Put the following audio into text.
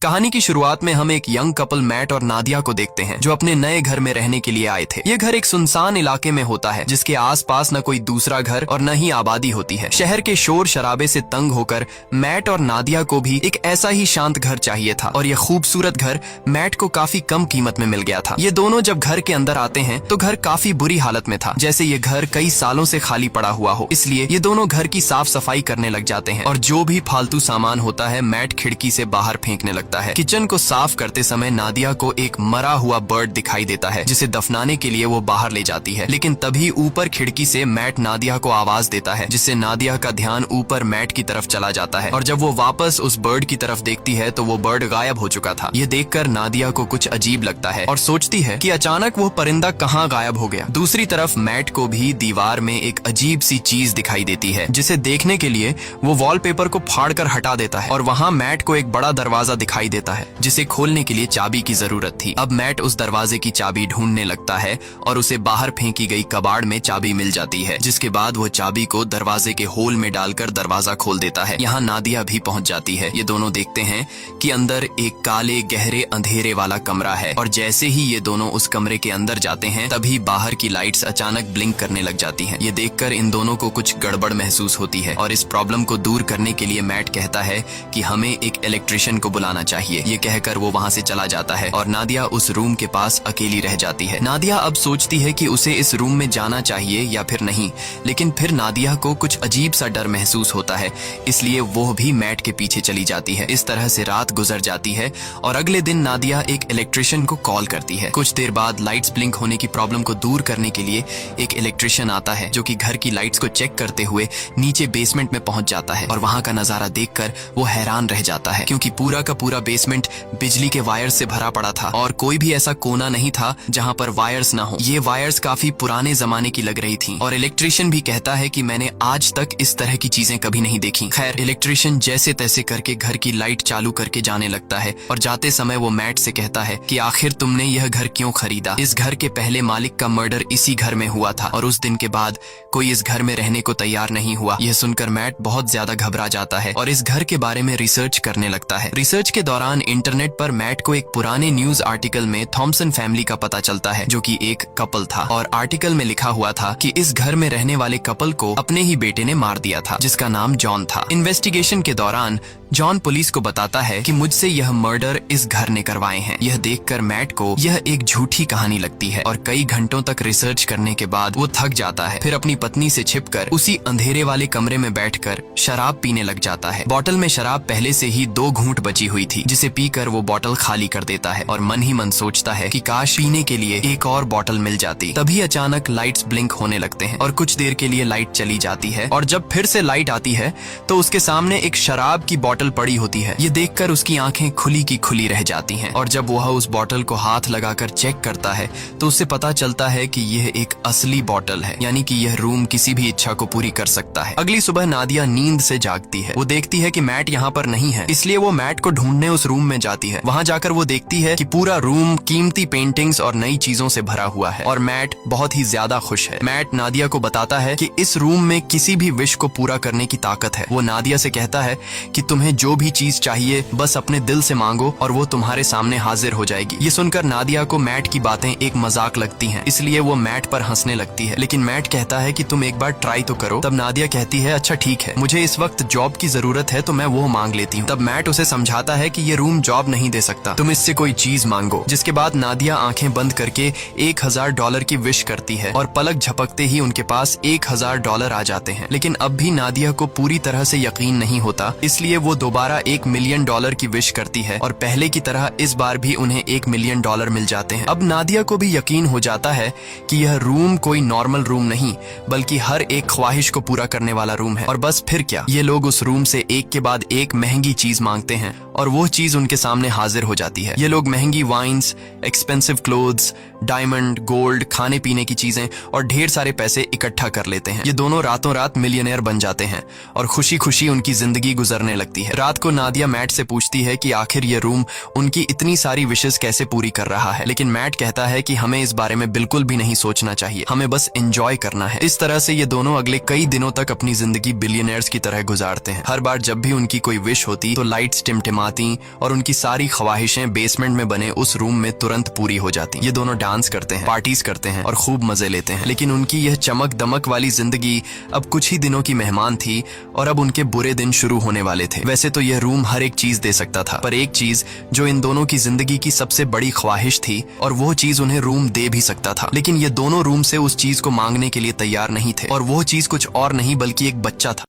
कहानी की शुरुआत में हम एक यंग कपल मैट और नादिया को देखते हैं जो अपने नए घर में रहने के लिए आए थे। ये घर एक सुनसान इलाके में होता है जिसके आसपास न कोई दूसरा घर और न ही आबादी होती है। शहर के शोर शराबे से तंग होकर मैट और नादिया को भी एक ऐसा ही शांत घर चाहिए था और यह खूबसूरत घर मैट को काफी कम कीमत में मिल गया था। ये दोनों जब घर के अंदर आते हैं तो घर काफी बुरी हालत में था, जैसे ये घर कई सालों से खाली पड़ा हुआ हो। इसलिए ये दोनों घर की साफ सफाई करने लग जाते हैं और जो भी फालतू सामान होता है मैट खिड़की से बाहर फेंकने लगता है। किचन को साफ करते समय नादिया को एक मरा हुआ बर्ड दिखाई देता है जिसे दफनाने के लिए वो बाहर ले जाती है, लेकिन तभी ऊपर खिड़की से मैट नादिया को आवाज देता है जिससे नादिया का ध्यान ऊपर मैट की तरफ चला जाता है और जब वो वापस उस बर्ड की तरफ देखती है तो वो बर्ड गायब हो चुका था। ये देखकर नादिया को कुछ अजीब लगता है और सोचती है कि अचानक वो परिंदा कहाँ गायब हो गया। दूसरी तरफ मैट को भी दीवार में एक अजीब सी चीज दिखाई देती है जिसे देखने के लिए वो वॉलपेपर को फाड़कर हटा देता है और वहाँ मैट को एक बड़ा दरवाजा दिखाई देता है जिसे खोलने के लिए चाबी की जरूरत थी। अब मैट उस दरवाजे की चाबी ढूंढने लगता है और उसे बाहर फेंकी गई कबाड़ में चाबी मिल जाती है, जिसके बाद वो चाबी को दरवाजे के होल में डालकर दरवाजा खोल देता है। यहाँ नादिया भी पहुंच जाती है। ये दोनों देखते हैं कि अंदर एक काले गहरे अंधेरे वाला कमरा है और जैसे ही ये दोनों उस कमरे के अंदर जाते हैं तभी बाहर की लाइट्स अचानक ब्लिंक करने लग जाती हैं। ये देखकर इन दोनों को कुछ गड़बड़ महसूस होती है और इस प्रॉब्लम को दूर करने के लिए मैट कहता है कि हमें एक इलेक्ट्रिशियन को बुलाना चाहिए। ये कहकर वो वहाँ से चला जाता है और नादिया उस रूम के पास अकेली रह जाती है। नादिया अब सोचती है कि उसे इस रूम में जाना चाहिए या फिर नहीं, लेकिन फिर नादिया को कुछ अजीब सा डर महसूस होता है, इसलिए वो भी मैट के पीछे चली जाती है। इस तरह से रात गुजर जाती है और अगले दिन नादिया एक इलेक्ट्रिशियन को कॉल करती है। कुछ देर बाद लाइट्स ब्लिंक होने की प्रॉब्लम को दूर करने के लिए एक इलेक्ट्रिशियन आता है जो कि घर की लाइट्स को चेक करते हुए नीचे बेसमेंट में पहुंच जाता है और वहाँ का नजारा देखकर वो हैरान रह जाता है क्योंकि पूरा का पूरा बेसमेंट बिजली के वायर्स से भरा पड़ा था और कोई भी ऐसा कोना नहीं था जहाँ पर वायर्स ना हो। ये वायर्स काफी पुराने जमाने की लग रही थी और इलेक्ट्रिशियन भी कहता है कि मैंने आज तक इस तरह की चीजें कभी नहीं देखी। खैर, इलेक्ट्रिशियन जैसे तैसे करके घर की लाइट चालू करके जाने लगता है और जाते समय वो मैट से कहता है कि आखिर तुमने यह घर क्यों खरीदा? इस घर के पहले मालिक का मर्डर इसी घर में हुआ था और उस दिन के बाद कोई इस घर में रहने को तैयार नहीं हुआ। यह सुनकर मैट बहुत ज्यादा घबरा जाता है और इस घर के बारे में रिसर्च करने लगता है। रिसर्च के दौरान इंटरनेट पर मैट को एक पुराने न्यूज आर्टिकल में थॉमसन फैमिली का पता चलता है जो कि एक कपल था और आर्टिकल में लिखा हुआ था कि इस घर में रहने वाले कपल को अपने ही बेटे ने मार दिया था जिसका नाम जॉन था। इन्वेस्टिगेशन के दौरान जॉन पुलिस को बताता है कि मुझसे यह मर्डर इस घर ने करवाए हैं। यह देखकर मैट को यह एक झूठी कहानी लगती है और कई घंटों तक रिसर्च करने के बाद वो थक जाता है। फिर अपनी पत्नी से छिपकर उसी अंधेरे वाले कमरे में बैठकर शराब पीने लग जाता है। बोतल में शराब पहले से ही 2 घूंट बची हुई थी जिसे पीकर वो बोतल खाली कर देता है और मन ही मन सोचता है कि काश पीने के लिए एक और बोतल मिल जाती। तभी अचानक लाइट्स ब्लिंक होने लगते हैं और कुछ देर के लिए लाइट चली जाती है और जब फिर से लाइट आती है तो उसके सामने एक शराब की बोतल पड़ी होती है। ये देखकर उसकी आंखें खुली की खुली रह जाती हैं और जब वह उस बोतल को हाथ लगाकर चेक करता है तो उससे पता चलता है कि यह एक असली बोतल है, यानी कि यह रूम किसी भी इच्छा को पूरी कर सकता है। अगली सुबह नादिया नींद से जागती है। वो देखती है कि मैट यहाँ पर नहीं है, इसलिए वो मैट को ढूंढने उस रूम में जाती है। वहाँ जाकर वो देखती है कि पूरा रूम कीमती पेंटिंग्स और नई चीजों से भरा हुआ है और मैट बहुत ही ज्यादा खुश है। मैट नादिया को बताता है कि इस रूम में किसी भी विश को पूरा करने की ताकत है। वो नादिया से कहता है कि तुम्हें जो भी चीज चाहिए बस अपने दिल से मांगो और वो तुम्हारे सामने हाजिर हो जाएगी। ये सुनकर नादिया को मैट की बातें एक मजाक लगती हैं, इसलिए वो मैट पर हंसने लगती है, लेकिन मैट कहता है कि तुम एक बार ट्राई तो करो। तब नादिया कहती है अच्छा ठीक है, मुझे इस वक्त जॉब की जरूरत है तो मैं वो मांग लेती हूँ। तब मैट उसे समझाता है कि ये रूम जॉब नहीं दे सकता, तुम इससे कोई चीज मांगो। जिसके बाद नादिया आंखें बंद करके $1000 की विश करती है और पलक झपकते ही उनके पास $1000 आ जाते हैं। लेकिन अब भी नादिया को पूरी तरह से यकीन नहीं होता, इसलिए वो दोबारा $1 मिलियन की विश करती है और पहले की तरह इस बार भी उन्हें $1 मिलियन मिल जाते हैं। अब नादिया को भी यकीन हो जाता है कि यह रूम कोई नॉर्मल रूम नहीं बल्कि हर एक ख्वाहिश को पूरा करने वाला रूम है। और बस फिर क्या, ये लोग उस रूम से एक के बाद एक महंगी चीज मांगते हैं और वो चीज उनके सामने हाजिर हो जाती है। ये लोग महंगी wines, expensive clothes, diamond, gold, खाने पीने की चीजें और ढेर सारे पैसे इकट्ठा कर लेते हैं। ये दोनों रातों रात मिलियनेयर बन जाते हैं और खुशी खुशी उनकी जिंदगी गुजरने लगती है। है। रात को नादिया मैट से पूछती है कि आखिर ये रूम उनकी इतनी सारी विशेष कैसे पूरी कर रहा है, लेकिन मैट कहता है कि हमें इस बारे में बिल्कुल भी नहीं सोचना चाहिए, हमें बस एंजॉय करना है। इस तरह से ये दोनों अगले कई दिनों तक अपनी जिंदगी बिलियनर्स की तरह गुजारते हैं। हर बार जब भी उनकी कोई विश होती तो लाइट्स टिमटिमाती और उनकी सारी ख्वाहिशें बेसमेंट में बने उस रूम में तुरंत पूरी हो जाती। ये दोनों डांस करते हैं, पार्टीज करते हैं और खूब मजे लेते हैं। लेकिन उनकी यह चमक दमक वाली जिंदगी अब कुछ ही दिनों की मेहमान थी और अब उनके बुरे दिन शुरू होने वाले थे। वैसे तो यह रूम हर एक चीज दे सकता था, पर एक चीज जो इन दोनों की जिंदगी की सबसे बड़ी ख्वाहिश थी और वो चीज उन्हें रूम दे भी सकता था, लेकिन ये दोनों रूम से उस चीज को मांगने के लिए तैयार नहीं थे। और वो चीज कुछ और नहीं बल्कि एक बच्चा था।